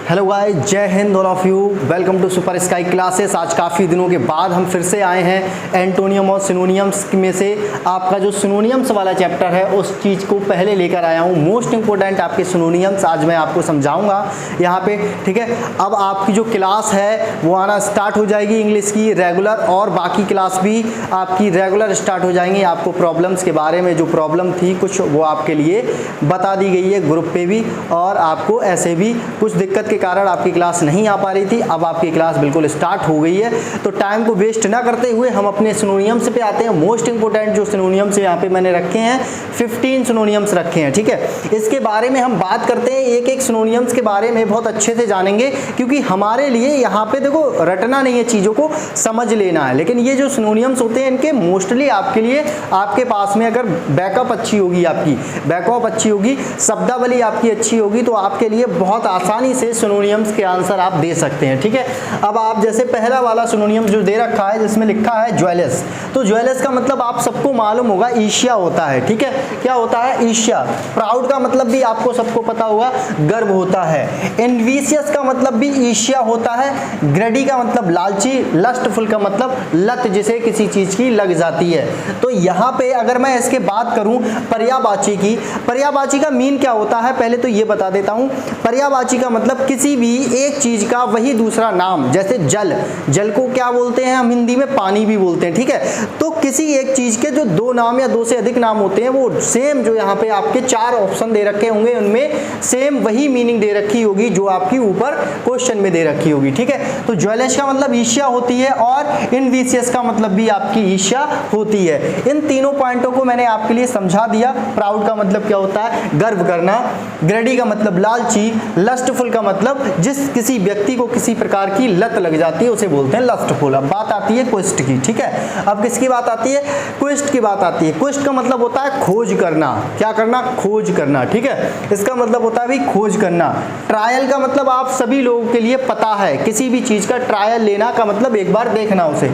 Hello guys, जय Hind all of you. Welcome to super sky classes. आज काफ़ी दिनों के बाद हम फिर से आए हैं एंटोनियम और सिनोनियम्स में से आपका जो सिनोनियम्स वाला चैप्टर है उस चीज़ को पहले लेकर आया हूँ। मोस्ट इंपॉर्टेंट आपके सिनोनियम्स आज मैं आपको समझाऊंगा यहाँ पे, ठीक है। अब आपकी जो क्लास है वो आना स्टार्ट हो जाएगी इंग्लिश की रेगुलर, और बाकी क्लास भी आपकी रेगुलर स्टार्ट हो जाएंगी। आपको प्रॉब्लम्स के बारे में जो प्रॉब्लम थी कुछ वो आपके लिए बता दी गई है ग्रुप पे भी, और आपको ऐसे भी कुछ दिक्कत के कारण आपकी क्लास नहीं आ पा रही थी। अब आपकी क्लास बिल्कुल स्टार्ट हो गई है, तो टाइम को वेस्ट ना करते हुए हम अपने सिनोनियम्स पे आते हैं। मोस्ट इंपोर्टेंट जो सिनोनियम्स यहाँ पे मैंने रखे हैं 15 सिनोनियम्स रखे हैं, ठीक है। इसके बारे में हम बात करते हैं, एक एक सिनोनियम्स के बारे में बहुत अच्छे से जानेंगे, क्योंकि हमारे लिए यहाँ पे देखो रटना नहीं है, चीज़ों को समझ लेना है। लेकिन ये जो सिनोनियम्स होते हैं इनके मोस्टली आपके लिए, आपके पास में अगर बैकअप अच्छी होगी, आपकी बैकअप अच्छी होगी, शब्दावली आपकी अच्छी होगी, तो आपके लिए बहुत आसानी से सिनोनियम्स के आंसर आप दे सकते हैं, ठीक है। अब आप जैसे पहला वाला सिनोनियम जो दे रखा है जिसमें लिखा है ज्वेलस, तो ज्वेलस का मतलब आप सबको मालूम होगा ईर्ष्या होता है, ठीक है। क्या होता है? ईर्ष्या। प्राउड का मतलब भी आपको सबको पता होगा, गर्व होता है। एनविशियस का मतलब भी ईर्ष्या होता है। ग्रेडी का मतलब लालची। लस्टफुल का मतलब लत, जिसे किसी चीज की लग जाती है। तो यहाँ पे अगर मैं इसके बात करूं पर्यायवाची की, पर्यायवाची का मीन क्या होता है पहले तो ये बता देता हूं। पर्यायवाची का मतलब किसी भी एक चीज का वही दूसरा नाम, जैसे जल, जल को क्या बोलते हैं हम हिंदी में? पानी भी बोलते हैं, ठीक है। तो किसी एक चीज के जो दो नाम या दो से अधिक नाम होते हैं वो सेम, जो यहाँ पे आपके 4 ऑप्शन दे रखे होंगे उनमें सेम वही मीनिंग दे रखी होगी जो आपकी ऊपर क्वेश्चन में दे रखी होगी, ठीक है। तो ज्वेलस का मतलब ईर्ष्या होती है, और इनविशियस का मतलब भी आपकी ईर्ष्या होती है। इन तीनों पॉइंटों को मैंने आपके लिए समझा दिया। प्राउड का मतलब क्या होता है? गर्व करना। ग्रेडी का मतलब लालची। लस्टफुल का मतलब जिस किसी व्यक्ति को किसी प्रकार की लत लग जाती है उसे बोलते हैं लस्टफुल। अब बात आती है क्वेस्ट की, ठीक है। अब किसकी बात आती है? क्वेस्ट की बात आती है। क्वेस्ट का मतलब होता है खोज करना। क्या करना? खोज करना, ठीक है। इसका मतलब होता है भाई खोज करना। ट्रायल का मतलब आप सभी लोगों के लिए पता है, किसी भी चीज का ट्रायल लेना का मतलब एक बार देखना उसे।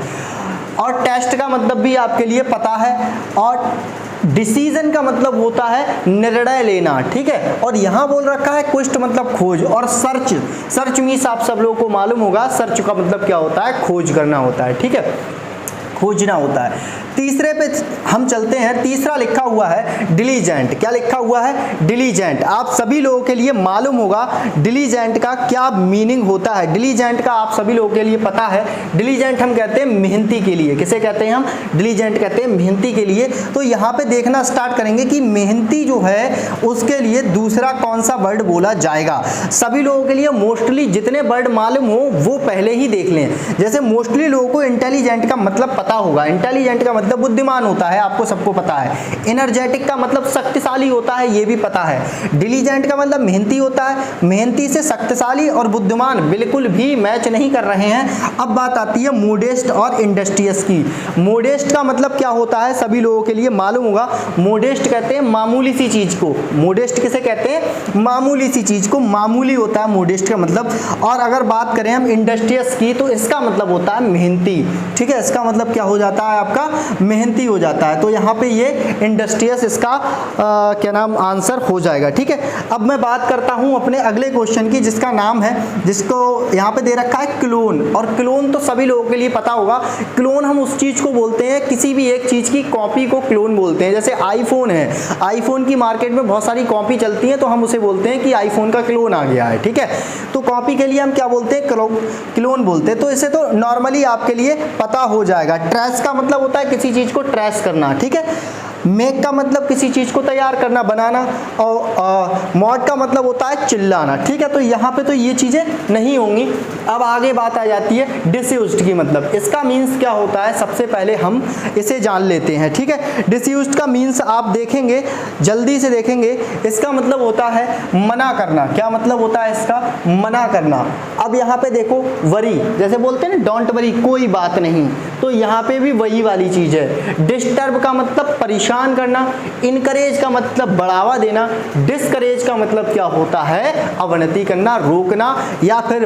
और टेस्ट का मतलब भी आपके लिए पता है। और डिसीजन का मतलब होता है निर्णय लेना, ठीक है। और यहां बोल रखा है क्वेस्ट मतलब खोज। और सर्च, सर्च मीन्स आप सब लोगों को मालूम होगा, सर्च का मतलब क्या होता है? खोज करना होता है, ठीक है, खोजना होता है। तीसरे पे हम चलते हैं। तीसरा लिखा हुआ है डिलीजेंट। क्या लिखा हुआ है? डिलीजेंट। आप सभी लोगों के लिए मालूम होगा डिलीजेंट का क्या मीनिंग होता है। डिलीजेंट का आप सभी लोगों के लिए पता है। डिलीजेंट हम कहते हैं मेहनती के लिए। किसे कहते हैं हम? डिलीजेंट कहते हैं मेहनती के लिए। तो यहाँ पे देखना स्टार्ट करेंगे कि मेहनती जो है उसके लिए दूसरा कौन सा वर्ड बोला जाएगा। सभी लोगों के लिए मोस्टली जितने वर्ड मालूम हो वो पहले ही देख लें। जैसे मोस्टली लोगों को इंटेलिजेंट का मतलब पता होगा। इंटेलिजेंट का मतलब बुद्धिमान होता है, आपको सबको पता है। एनर्जेटिक का मतलब शक्तिशाली होता है, ये भी पता है। डिलीजेंट का मतलब मेहनती होता है। मेहनती से शक्तिशाली और बुद्धिमान बिल्कुल भी मैच नहीं कर रहे हैं। अब बात आती है मोडेस्ट और इंडस्ट्रियस की। मोडेस्ट का मतलब क्या होता है सभी लोगों के लिए मालूम होगा। मोडेस्ट कहते हैं मामूली सी चीज को। मोडेस्ट किसे कहते हैं? मामूली सी चीज को। मामूली होता है मोडेस्ट का मतलब। और अगर बात करें हम इंडस्ट्रियस की तो इसका मतलब होता है मेहनती, ठीक है। इसका मतलब क्या हो जाता है आपका? मेहनती हो जाता है। तो यहाँ पे ये इंडस्ट्रियस इसका क्या नाम आंसर हो जाएगा, ठीक है। अब मैं बात करता हूँ अपने अगले क्वेश्चन की, जिसका नाम है, जिसको यहाँ पे दे रखा है क्लोन। और क्लोन तो सभी लोगों के लिए पता होगा। क्लोन हम उस चीज को बोलते हैं, किसी भी एक चीज की कॉपी को क्लोन बोलते हैं। जैसे आईफोन है, आईफोन की मार्केट में बहुत सारी कॉपी चलती है, तो हम उसे बोलते हैं कि आईफोन का क्लोन आ गया है, ठीक है। तो कॉपी के लिए हम क्या बोलते हैं? क्लोन बोलते हैं। तो इसे तो नॉर्मली आपके लिए पता हो जाएगा। ट्रेस का मतलब होता है किसी चीज को ट्रेस करना, ठीक है। मेक का मतलब किसी चीज को तैयार करना, बनाना। और मॉड का मतलब होता है चिल्लाना, ठीक है। तो यहाँ पे तो ये चीजें नहीं होंगी। अब आगे बात आ जाती है डिसयूज्ड की। मतलब इसका मीन्स क्या होता है सबसे पहले हम इसे जान लेते हैं, ठीक है। डिसयूज्ड का मीन्स आप देखेंगे, जल्दी से देखेंगे। इसका मतलब होता है मना करना। क्या मतलब होता है इसका? मना करना। अब यहाँ पे देखो वरी, जैसे बोलते हैं ना डोंट वरी, कोई बात नहीं, तो यहाँ पे भी वही वाली चीज है। डिस्टर्ब का मतलब परेशान परेशान करना, इनकरेज का मतलब बढ़ावा देना, डिस्करेज का मतलब क्या होता है, अवनति करना, रोकना या फिर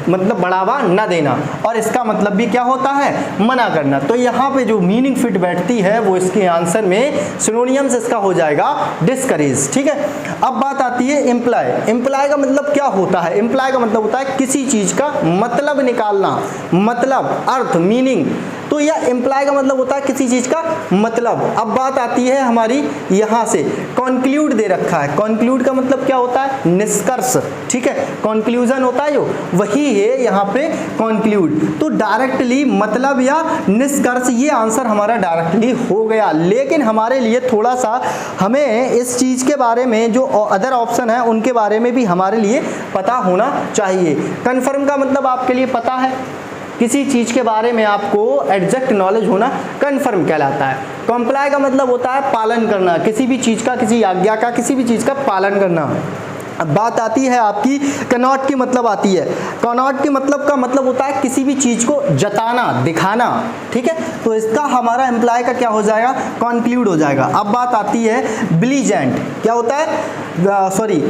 मतलब बढ़ावा न देना, और इसका मतलब भी क्या होता है, मना करना। तो यहाँ पे जो मीनिंग फिट बैठती है वो इसके आंसर में सिनोनियम्स इसका हो जाएगा डिस्करेज। ठीक है, अब बात आती है इम्प्लाई। इम्प्लाई का मतलब क्या होता है, इम्प्लाई का मतलब होता है किसी चीज का मतलब निकालना, मतलब अर्थ, मीनिंग। तो यह इम्प्लाई का मतलब होता है किसी चीज का मतलब। अब बात आती है हमारी यहाँ से, कॉन्क्लूड दे रखा है, कॉन्क्लूड का मतलब क्या होता है, निष्कर्ष। ठीक है, कंक्लूजन होता है जो, वही है यहाँ पे कॉन्क्लूड। तो डायरेक्टली मतलब या निष्कर्ष, ये आंसर हमारा डायरेक्टली हो गया। लेकिन हमारे लिए थोड़ा सा हमें इस चीज के बारे में, जो अदर ऑप्शन है उनके बारे में भी हमारे लिए पता होना चाहिए। कन्फर्म का मतलब आपके लिए पता है, किसी चीज के बारे में आपको एग्जैक्ट नॉलेज होना कन्फर्म कहलाता है। कॉम्प्लाई का मतलब होता है पालन करना, किसी भी चीज का, किसी आज्ञा का, किसी भी चीज का पालन करना। अब बात आती है आपकी कैनॉट की मतलब आती है। कैनॉट के मतलब का मतलब होता है किसी भी चीज को जताना, दिखाना। ठीक है, तो इसका हमारा एम्प्लाई का क्या हो जाएगा, कॉन्क्लूड हो जाएगा। अब बात आती है बिलीजेंट, क्या होता है, सॉरी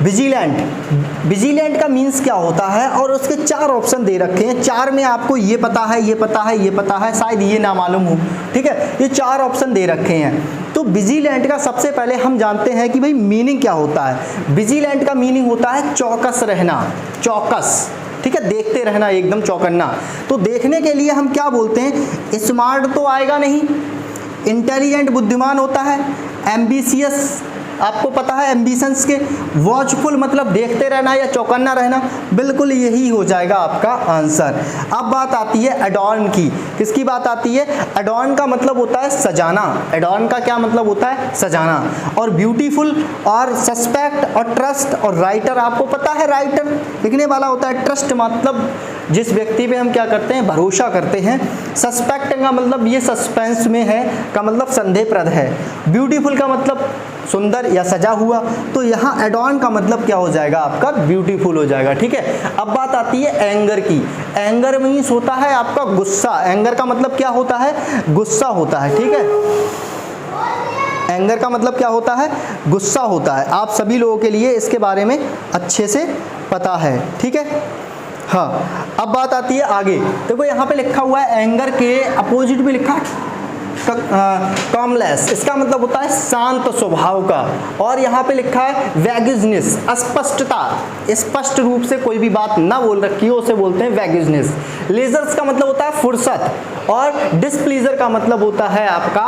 विजिलेंट। विजिलेंट का मीन्स क्या होता है, और उसके 4 ऑप्शन दे रखे हैं। 4 में आपको ये पता है, ये पता है, ये पता है, शायद ये ना मालूम हो। ठीक है, ये 4 ऑप्शन दे रखे हैं। तो विजिलेंट का सबसे पहले हम जानते हैं कि भाई मीनिंग क्या होता है। विजिलेंट का मीनिंग होता है चौकस रहना, चौकस। ठीक है, देखते रहना, एकदम चौकन्ना। तो देखने के लिए हम क्या बोलते हैं, स्मार्ट तो आएगा नहीं, इंटेलिजेंट बुद्धिमान होता है, एम्बिशियस आपको पता है एम्बिशंस के, वॉचफुल मतलब देखते रहना या चौकन्ना रहना, बिल्कुल यही हो जाएगा आपका आंसर। अब बात आती है एडॉर्न की। किसकी बात आती है, एडॉर्न का मतलब होता है सजाना। एडॉर्न का क्या मतलब होता है, सजाना। और ब्यूटीफुल और सस्पेक्ट और ट्रस्ट और राइटर, आपको पता है राइटर लिखने वाला होता है, ट्रस्ट मतलब जिस व्यक्ति पे हम क्या करते हैं, भरोसा करते हैं। सस्पेक्ट का मतलब ये सस्पेंस में है का मतलब संदेहप्रद है। ब्यूटीफुल का मतलब सुंदर या सजा हुआ। तो यहाँ एडॉर्न का मतलब क्या हो जाएगा आपका, ब्यूटीफुल हो जाएगा। ठीक है, अब बात आती है एंगर की। एंगर मीन्स होता है आपका गुस्सा। एंगर का मतलब क्या होता है, गुस्सा होता है। ठीक है, एंगर का मतलब क्या होता है, गुस्सा होता है। आप सभी लोगों के लिए इसके बारे में अच्छे से पता है। ठीक है, हाँ। अब बात आती है आगे, देखो यहाँ पे लिखा हुआ है एंगर के अपोजिट में लिखा है कॉमलेस। इसका मतलब होता है शांत स्वभाव का। और यहाँ पे लिखा है वैगिजनेस, अस्पष्टता, स्पष्ट रूप से कोई भी बात ना बोल रखी हो उसे बोलते हैं वैगिजनेस। लेजर्स का मतलब होता है फुर्सत, और डिस्प्लीजर का मतलब होता है आपका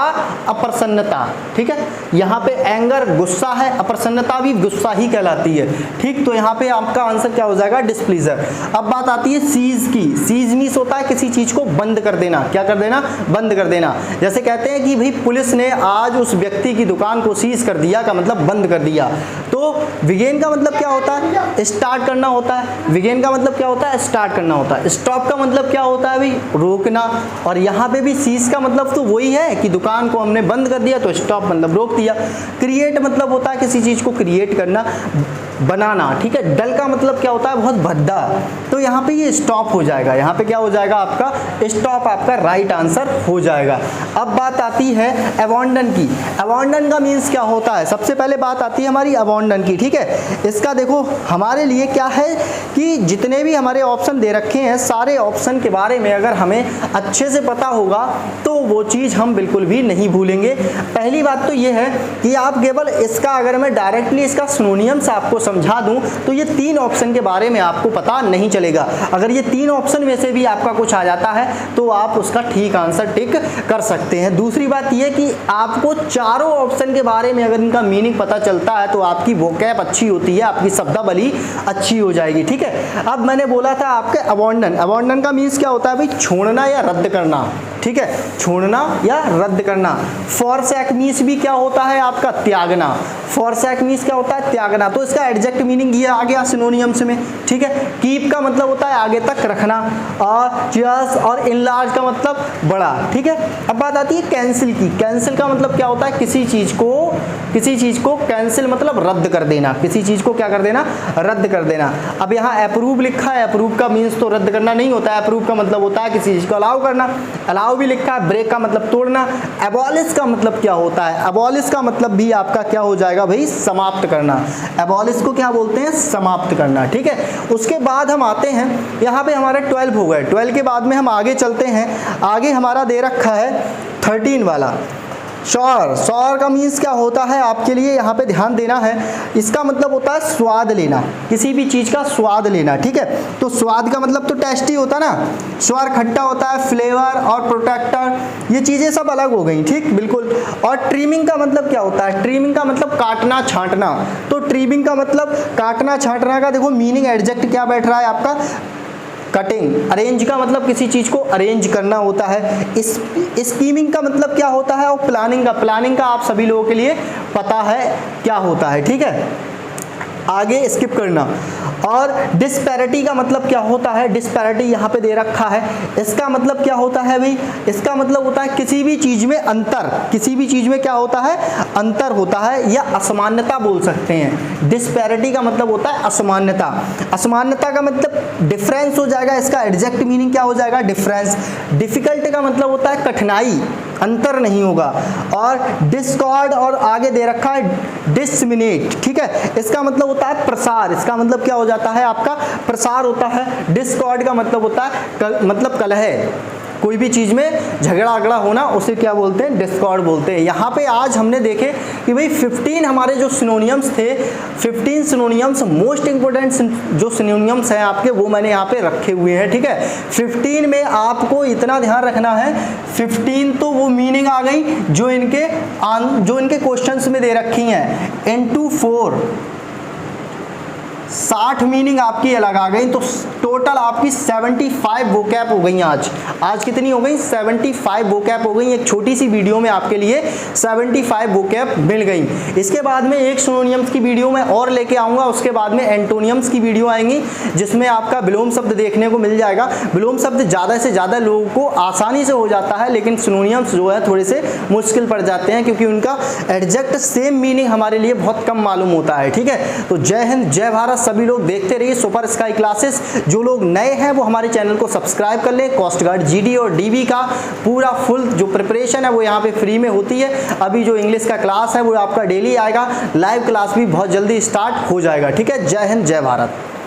अप्रसन्नता। ठीक है, यहाँ पे एंगर गुस्सा है, अप्रसन्नता भी गुस्सा ही कहलाती है। ठीक, तो यहाँ पे आपका आंसर क्या हो जाएगा, डिस्प्लीजर। अब बात आती है सीज की। सीज मीन्स होता है किसी चीज को बंद कर देना। क्या कर देना, बंद कर देना। जैसे कहते हैं कि भाई पुलिस ने आज उस व्यक्ति की दुकान को सीज कर दिया, का मतलब बंद कर दिया। तो विगेन का मतलब क्या होता है, स्टार्ट करना होता है। विगेन का मतलब क्या होता है, स्टार्ट करना होता है। स्टॉप का मतलब क्या होता है भाई, रोकना। और यहाँ पे भी सीज का मतलब तो वही है कि दुकान को हमने बंद कर दिया, तो स्टॉप मतलब रोक दिया। क्रिएट मतलब होता है किसी चीज को क्रिएट करना, बनाना। ठीक है, डल का मतलब क्या होता है, बहुत भद्दा। तो यहाँ पे ये स्टॉप हो जाएगा, यहाँ पे क्या हो जाएगा आपका, स्टॉप आपका राइट आंसर हो जाएगा। अब बात आती है अबॉन्डन की। अबॉन्डन का मीन्स क्या होता है, सबसे पहले बात आती है हमारी अबॉन्डन की। ठीक है, इसका देखो हमारे लिए क्या है कि जितने भी हमारे ऑप्शन दे रखे हैं, सारे ऑप्शन के बारे में अगर हमें अच्छे से पता होगा तो वो चीज़ हम बिल्कुल भी नहीं भूलेंगे। पहली बात तो ये है कि आप केवल इसका, अगर मैं डायरेक्टली इसका सिनोनिम्स आपको समझा दूं तो ये 3 ऑप्शन के बारे में आपको पता नहीं चलेगा। अगर ये 3 ऑप्शन में से भी आपका कुछ आ जाता है तो आप उसका ठीक आंसर टिक कर सकते हैं। दूसरी बात यह कि आपको चारों ऑप्शन के बारे में अगर इनका मीनिंग पता चलता है तो आपकी वोकैब अच्छी होती है, आपकी शब्दावली अच्छी हो जाएगी। ठीक है, अब मैंने बोला था आपके अबॉन्डन। अबॉन्डन का मीन्स क्या होता है भाई, छोड़ना या रद्द करना। ठीक है, छोड़ना या रद्द करना। फॉरसैक मीन्स भी क्या होता है आपका, त्यागना। फॉरसैक मीन्स क्या होता है, त्यागना। तो इसका एग्जैक्ट मीनिंग ये आ गया सिनोनिम्स में। ठीक है, कीप का मतलब होता है आगे तक रखना, और चीयर्स और इनलार्ज का मतलब बड़ा। ठीक है, अब बात आती है कैंसिल की। कैंसिल का मतलब क्या होता है, किसी चीज को कैंसिल मतलब रद्द कर देना। किसी चीज को क्या कर देना, रद्द कर देना। अब यहाँ अप्रूव लिखा है, अप्रूव का मीन्स तो रद्द करना नहीं होता है। अप्रूव का मतलब होता है किसी चीज को अलाउ करना। अलाउ घाव भी लिखा है, ब्रेक का मतलब तोड़ना। एबॉलिश का मतलब क्या होता है? एबॉलिश का मतलब भी आपका क्या हो जाएगा भाई? समाप्त करना। एबॉलिश को क्या बोलते हैं? समाप्त करना। ठीक है, उसके बाद हम आते हैं, यहाँ पे हमारे 12 हो गए। 12 के बाद में हम आगे चलते हैं। आगे हमारा दे रखा है 13 वाला श्योर। श्योर का मीन्स क्या होता है आपके लिए यहाँ पे ध्यान देना है। इसका मतलब होता है स्वाद लेना, किसी भी चीज़ का स्वाद लेना। ठीक है, तो स्वाद का मतलब तो टेस्टी होता ना, स्वर खट्टा होता है, फ्लेवर और प्रोटेक्टर, ये चीज़ें सब अलग हो गई। ठीक, बिल्कुल। और ट्रिमिंग का मतलब क्या होता है? ट्रिमिंग का मतलब काटना छांटना। तो ट्रिमिंग का मतलब काटना छांटना का देखो मीनिंग एडजेक्ट क्या बैठ रहा है आपका? कटिंग। अरेंज का मतलब किसी चीज को अरेंज करना होता है। स्कीमिंग का मतलब क्या होता है? और प्लानिंग का आप सभी लोगों के लिए पता है क्या होता है। ठीक है, आगे स्किप करना। और डिस्पैरिटी का मतलब क्या होता है? डिस्पैरिटी यहाँ पे दे रखा है। इसका मतलब क्या होता है भाई? इसका मतलब होता है किसी भी चीज में अंतर, किसी भी चीज में क्या होता है? अंतर होता है, या असमानता बोल सकते हैं। डिस्पैरिटी का मतलब होता है असमानता। असमानता का मतलब डिफरेंस हो जाएगा, इसका एग्जैक्ट मीनिंग क्या हो जाएगा? डिफरेंस। डिफिकल्ट का मतलब होता है कठिनाई, अंतर नहीं होगा। और डिस्कॉर्ड और आगे दे रखा है डिसमिनेट। ठीक है, इसका मतलब होता है प्रसार। इसका मतलब क्या हो जाता है आपका? प्रसार होता है। डिस्कॉर्ड का मतलब होता है मतलब कलह, कोई भी चीज में झगड़ा अगड़ा होना, उसे क्या बोलते हैं? डिस्कॉर्ड बोलते हैं। यहाँ पे आज हमने देखे कि भाई 15 हमारे जो सिनोनियम्स थे, 15 सिनोनियम्स, मोस्ट इंपोर्टेंट जो सिनोनियम्स हैं आपके, वो मैंने यहाँ पे रखे हुए हैं। ठीक है, 15 में आपको इतना ध्यान रखना है, 15 तो वो मीनिंग आ गई जो इनके क्वेश्चंस में दे रखी हैं। इनटू 4 60 मीनिंग आपकी अलग आ गई। तो टोटल आपकी 75 वोकैब हो गई। आज कितनी हो गई? 75 वोकैब हो गई। एक छोटी सी वीडियो में आपके लिए 75 वोकैब मिल गई। इसके बाद में एक सिनोनियम्स की वीडियो में और लेके आऊंगा, उसके बाद में एंटोनियम्स की वीडियो आएंगी जिसमें आपका विलोम शब्द देखने को मिल जाएगा। विलोम शब्द ज़्यादा से ज़्यादा लोगों को आसानी से हो जाता है, लेकिन सिनोनियम्स जो है थोड़े से मुश्किल पड़ जाते हैं, क्योंकि उनका एग्जैक्ट सेम मीनिंग हमारे लिए बहुत कम मालूम होता है। ठीक है, तो जय हिंद, जय भारत। सभी लोग देखते रहिए सुपर स्काई क्लासेस। जो लोग नए हैं वो हमारे चैनल को सब्सक्राइब कर लें। कोस्ट गार्ड, जीडी और डीबी का पूरा फुल जो प्रिपरेशन है वो यहाँ पे फ्री में होती है। अभी जो इंग्लिश का क्लास है वो आपका डेली आएगा, लाइव क्लास भी बहुत जल्दी स्टार्ट हो जाएगा। ठीक है, जय हिंद, जय भारत।